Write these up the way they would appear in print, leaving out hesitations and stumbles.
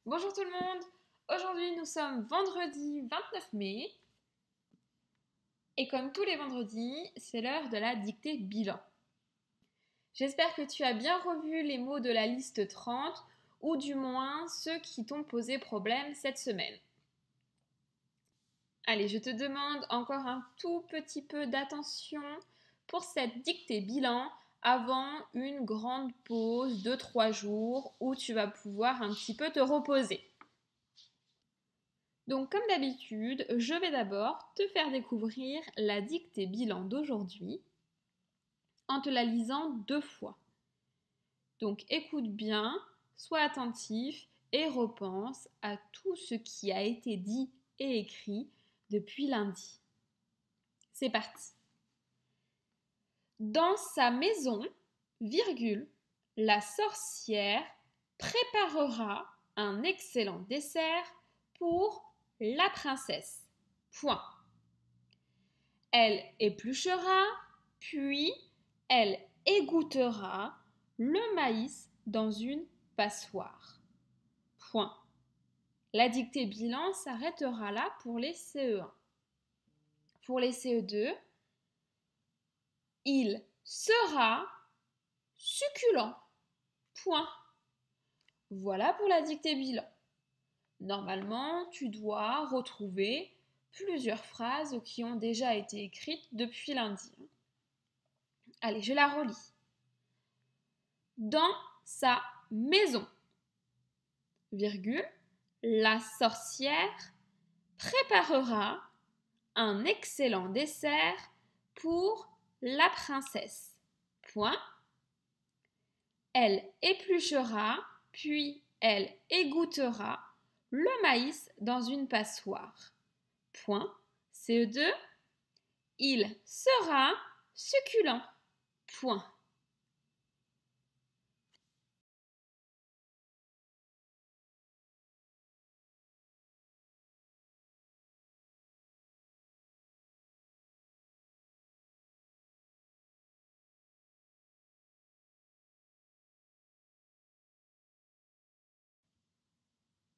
Bonjour tout le monde. Aujourd'hui nous sommes vendredi 29 mai et comme tous les vendredis, c'est l'heure de la dictée bilan. J'espère que tu as bien revu les mots de la liste 30 ou du moins ceux qui t'ont posé problème cette semaine. Allez, je te demande encore un tout petit peu d'attention pour cette dictée bilan avant une grande pause de 3 jours où tu vas pouvoir un petit peu te reposer. Donc comme d'habitude, je vais d'abord te faire découvrir la dictée bilan d'aujourd'hui en te la lisant 2 fois. Donc écoute bien, sois attentif et repense à tout ce qui a été dit et écrit depuis lundi. C'est parti. Dans sa maison, virgule, la sorcière préparera un excellent dessert pour la princesse. Point. Elle épluchera, puis elle égouttera le maïs dans une passoire. Point. La dictée bilan s'arrêtera là pour les CE1. Pour les CE2, il sera succulent. Point. Voilà pour la dictée bilan. Normalement, tu dois retrouver plusieurs phrases qui ont déjà été écrites depuis lundi. Allez, je la relis. Dans sa maison, virgule, la sorcière préparera un excellent dessert pour la princesse. Point. Elle épluchera, puis elle égouttera le maïs dans une passoire. Point. CE2. Il sera succulent. Point.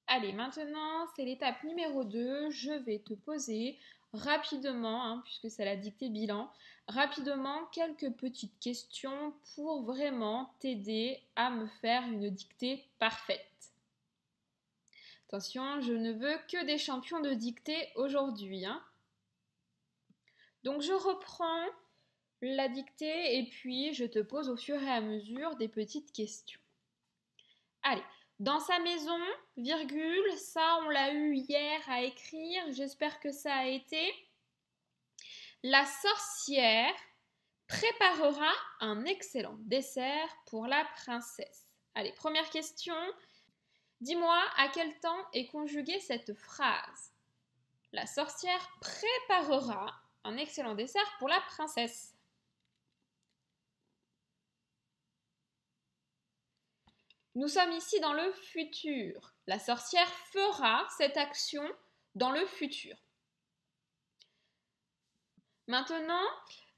Allez, maintenant, c'est l'étape numéro 2. Je vais te poser rapidement, puisque c'est la dictée bilan, rapidement quelques petites questions pour vraiment t'aider à me faire une dictée parfaite. Attention, je ne veux que des champions de dictée aujourd'hui. Donc je reprends la dictée et puis je te pose au fur et à mesure des petites questions. Allez, dans sa maison, virgule, ça on l'a eu hier à écrire, j'espère que ça a été. La sorcière préparera un excellent dessert pour la princesse. Allez, première question. Dis-moi à quel temps est conjuguée cette phrase. La sorcière préparera un excellent dessert pour la princesse. Nous sommes ici dans le futur. La sorcière fera cette action dans le futur. Maintenant,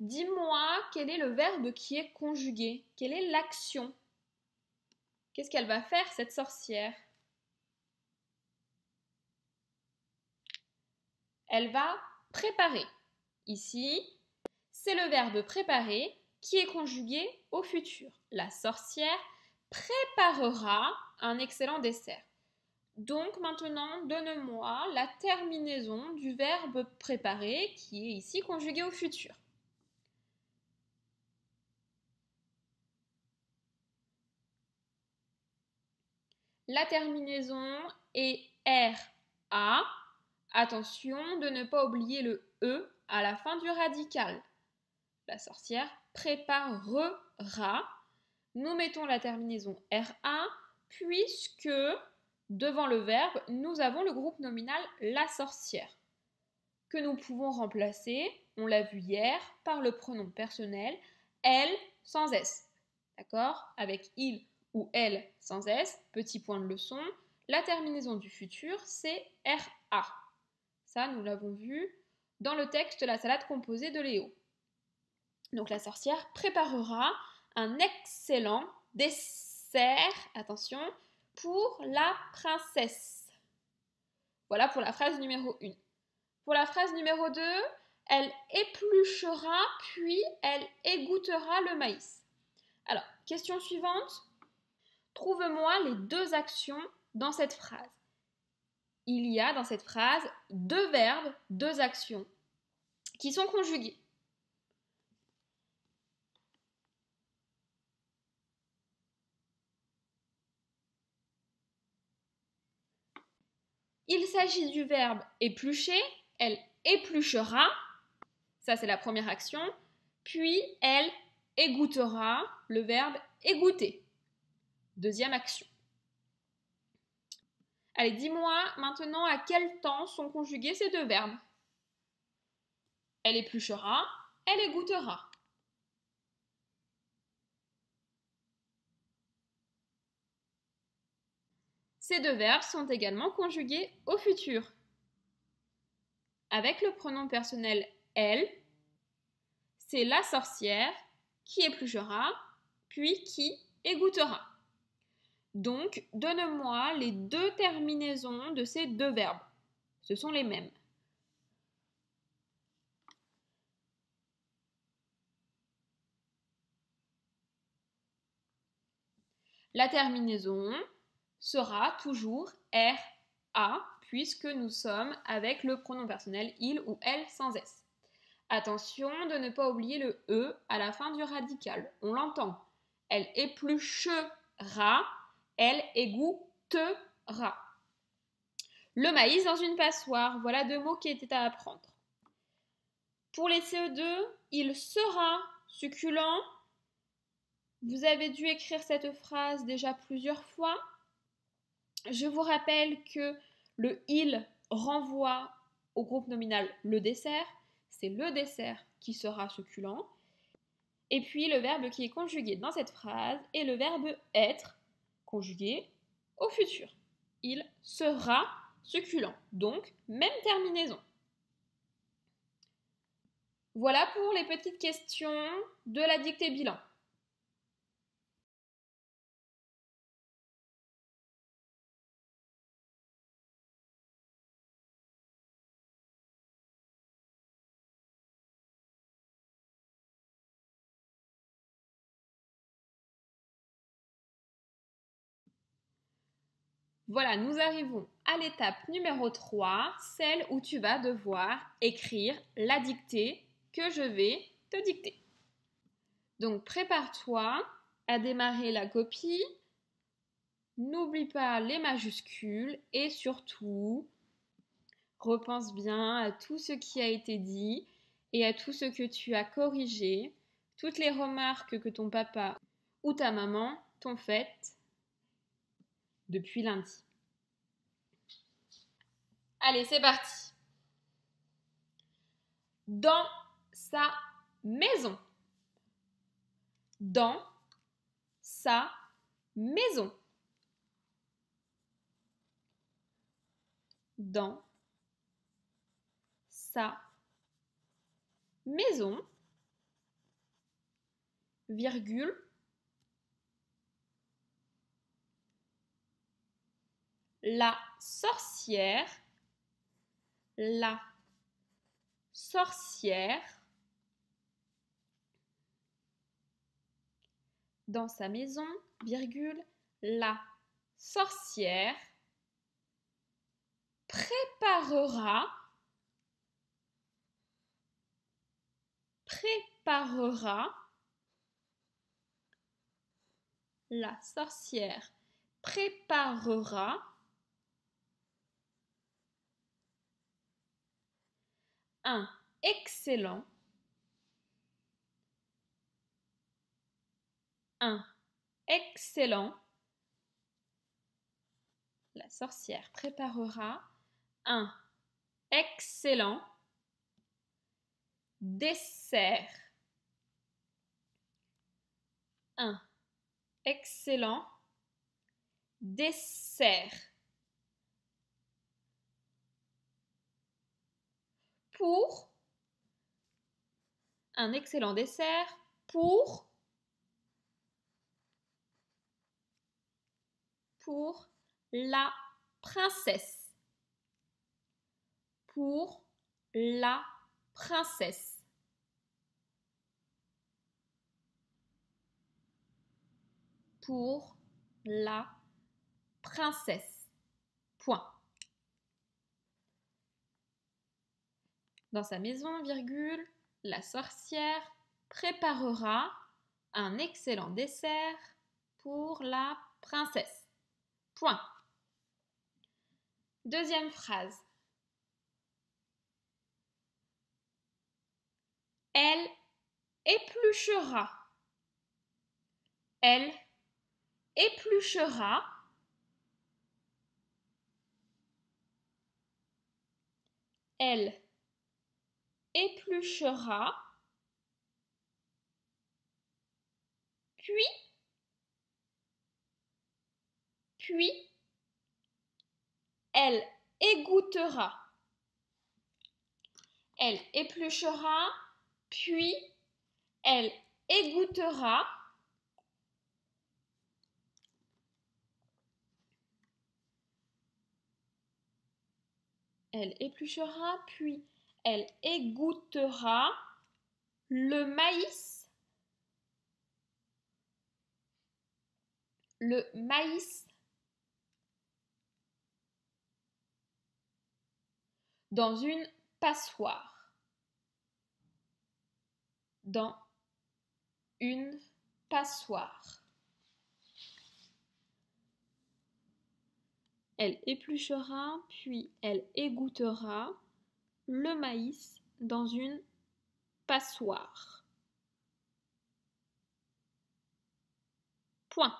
dis-moi quel est le verbe qui est conjugué. Quelle est l'action? Qu'est-ce qu'elle va faire, cette sorcière? Elle va préparer. Ici, c'est le verbe préparer qui est conjugué au futur. La sorcière préparera un excellent dessert. Donc maintenant, donne-moi la terminaison du verbe préparer qui est ici conjugué au futur. La terminaison est RA. Attention de ne pas oublier le E à la fin du radical. La sorcière préparera. Nous mettons la terminaison RA puisque devant le verbe, nous avons le groupe nominal la sorcière que nous pouvons remplacer, on l'a vu hier, par le pronom personnel elle sans S. D'accord? Avec il ou elle sans S, petit point de leçon, la terminaison du futur, c'est RA. Ça, nous l'avons vu dans le texte La salade composée de Léo. Donc la sorcière préparera un excellent dessert, attention, pour la princesse. Voilà pour la phrase numéro 1. Pour la phrase numéro 2, elle épluchera puis elle égouttera le maïs. Alors, question suivante. Trouve-moi les 2 actions dans cette phrase. Il y a dans cette phrase 2 verbes, 2 actions qui sont conjuguées. Il s'agit du verbe éplucher, elle épluchera, ça c'est la première action, puis elle égouttera, le verbe égoutter, deuxième action. Allez, dis-moi maintenant à quel temps sont conjugués ces 2 verbes. Elle épluchera, elle égouttera. Ces 2 verbes sont également conjugués au futur. Avec le pronom personnel elle, c'est la sorcière qui épluchera, puis qui égouttera. Donc, donne-moi les 2 terminaisons de ces 2 verbes. Ce sont les mêmes. La terminaison sera toujours RA puisque nous sommes avec le pronom personnel il ou elle sans S. Attention de ne pas oublier le E à la fin du radical. On l'entend. Elle épluchera, elle égouttera. Le maïs dans une passoire. Voilà 2 mots qui étaient à apprendre. Pour les CE2, il sera succulent. Vous avez dû écrire cette phrase déjà plusieurs fois. Je vous rappelle que le il renvoie au groupe nominal le dessert. C'est le dessert qui sera succulent. Et puis le verbe qui est conjugué dans cette phrase est le verbe être, conjugué au futur. Il sera succulent. Donc, même terminaison. Voilà pour les petites questions de la dictée bilan. Voilà, nous arrivons à l'étape numéro 3, celle où tu vas devoir écrire la dictée que je vais te dicter. Donc prépare-toi à démarrer la copie. N'oublie pas les majuscules et surtout, repense bien à tout ce qui a été dit et à tout ce que tu as corrigé, toutes les remarques que ton papa ou ta maman t'ont faites depuis lundi. Allez, c'est parti. Dans sa maison. Dans sa maison. Dans sa maison, virgule, la sorcière, dans sa maison, virgule, la sorcière préparera la sorcière préparera un excellent la sorcière préparera un excellent dessert. Un excellent dessert. Pour un excellent dessert pour pour la princesse. Pour la princesse. Pour la princesse. Point. Dans sa maison, virgule, la sorcière préparera un excellent dessert pour la princesse. Point. Deuxième phrase. Elle épluchera. Elle épluchera. Elle épluchera. Puis, elle égouttera. Elle épluchera, puis elle égouttera. Elle épluchera, puis elle égouttera le maïs. Le maïs dans une passoire. Dans une passoire. Elle épluchera, puis elle égouttera le maïs dans une passoire. Point.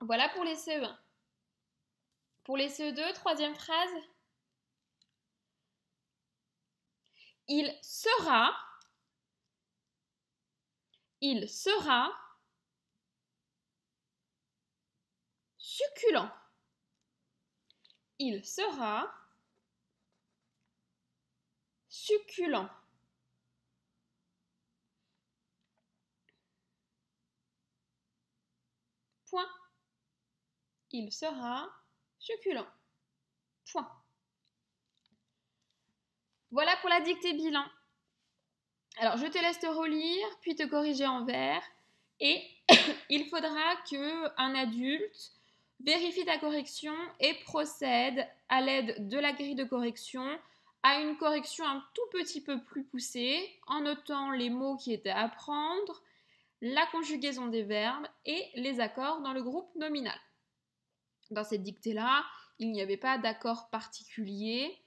Voilà pour les CE1. Pour les CE2, troisième phrase. Il sera succulent. Il sera succulent. Point. Il sera succulent. Point. Voilà pour la dictée bilan. Alors, je te laisse te relire, puis te corriger en vers. Et il faudra qu'un adulte vérifie ta correction et procède à l'aide de la grille de correction à une correction un tout petit peu plus poussée en notant les mots qui étaient à apprendre, la conjugaison des verbes et les accords dans le groupe nominal. Dans cette dictée-là, il n'y avait pas d'accord particulier,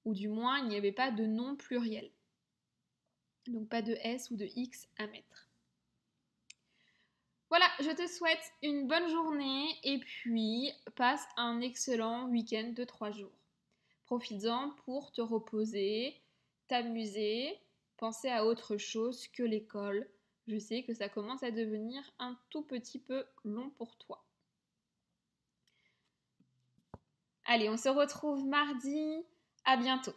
ou du moins il n'y avait pas de nom pluriel. Donc pas de S ou de X à mettre. Voilà, je te souhaite une bonne journée et puis passe un excellent week-end de 3 jours. Profites-en pour te reposer, t'amuser, penser à autre chose que l'école. Je sais que ça commence à devenir un tout petit peu long pour toi. Allez, on se retrouve mardi. À bientôt.